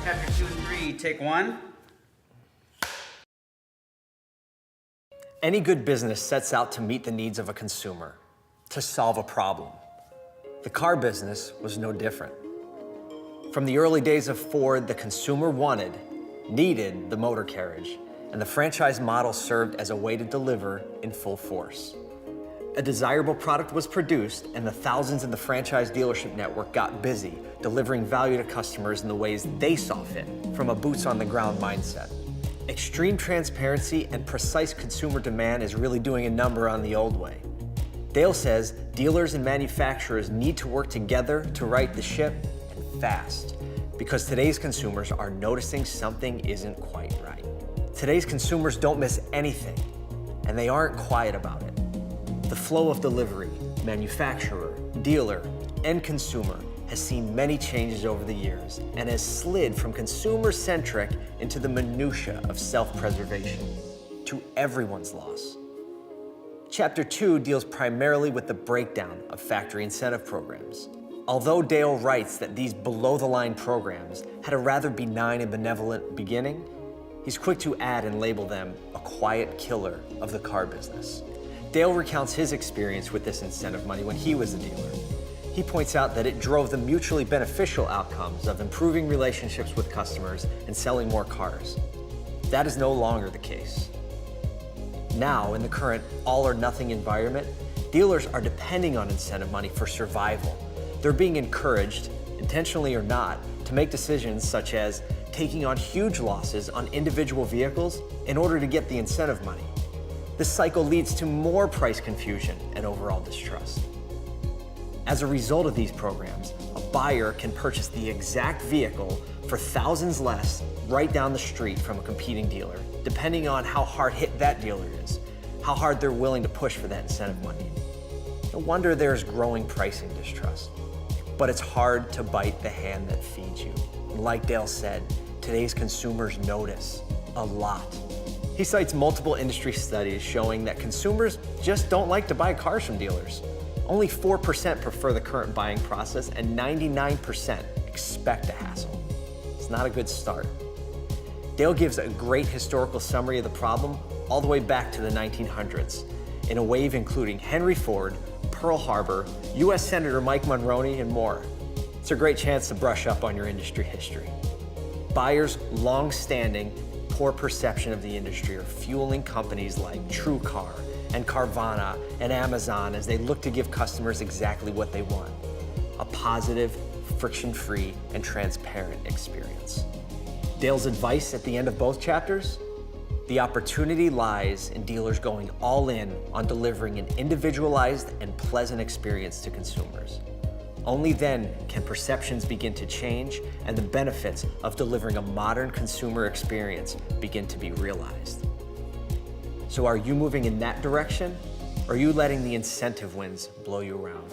Chapter 2 and 3, take 1. Any good business sets out to meet the needs of a consumer, to solve a problem. The car business was no different. From the early days of Ford, the consumer needed the motor carriage, and the franchise model served as a way to deliver in full force. A desirable product was produced, and the thousands in the franchise dealership network got busy, delivering value to customers in the ways they saw fit, from a boots-on-the-ground mindset. Extreme transparency and precise consumer demand is really doing a number on the old way. Dale says dealers and manufacturers need to work together to right the ship, and fast, because today's consumers are noticing something isn't quite right. Today's consumers don't miss anything, and they aren't quiet about it. The flow of delivery, manufacturer, dealer, and consumer has seen many changes over the years and has slid from consumer-centric into the minutia of self-preservation, to everyone's loss. Chapter 2 deals primarily with the breakdown of factory incentive programs. Although Dale writes that these below-the-line programs had a rather benign and benevolent beginning, he's quick to add and label them a quiet killer of the car business. Dale recounts his experience with this incentive money when he was a dealer. He points out that it drove the mutually beneficial outcomes of improving relationships with customers and selling more cars. That is no longer the case. Now, in the current all-or-nothing environment, dealers are depending on incentive money for survival. They're being encouraged, intentionally or not, to make decisions such as taking on huge losses on individual vehicles in order to get the incentive money. This cycle leads to more price confusion and overall distrust. As a result of these programs, a buyer can purchase the exact vehicle for thousands less right down the street from a competing dealer, depending on how hard hit that dealer is, how hard they're willing to push for that incentive money. No wonder there's growing pricing distrust. But it's hard to bite the hand that feeds you. And like Dale said, today's consumers notice a lot. He cites multiple industry studies showing that consumers just don't like to buy cars from dealers. Only 4% prefer the current buying process, and 99% expect a hassle. It's not a good start. Dale gives a great historical summary of the problem all the way back to the 1900s, in a wave including Henry Ford, Pearl Harbor, US Senator Mike Mulroney, and more. It's a great chance to brush up on your industry history. Buyers' long-standing poor perception of the industry are fueling companies like TrueCar and Carvana and Amazon as they look to give customers exactly what they want: a positive, friction-free, and transparent experience. Dale's advice at the end of both chapters? The opportunity lies in dealers going all in on delivering an individualized and pleasant experience to consumers. Only then can perceptions begin to change and the benefits of delivering a modern consumer experience begin to be realized. So are you moving in that direction, or are you letting the incentive winds blow you around?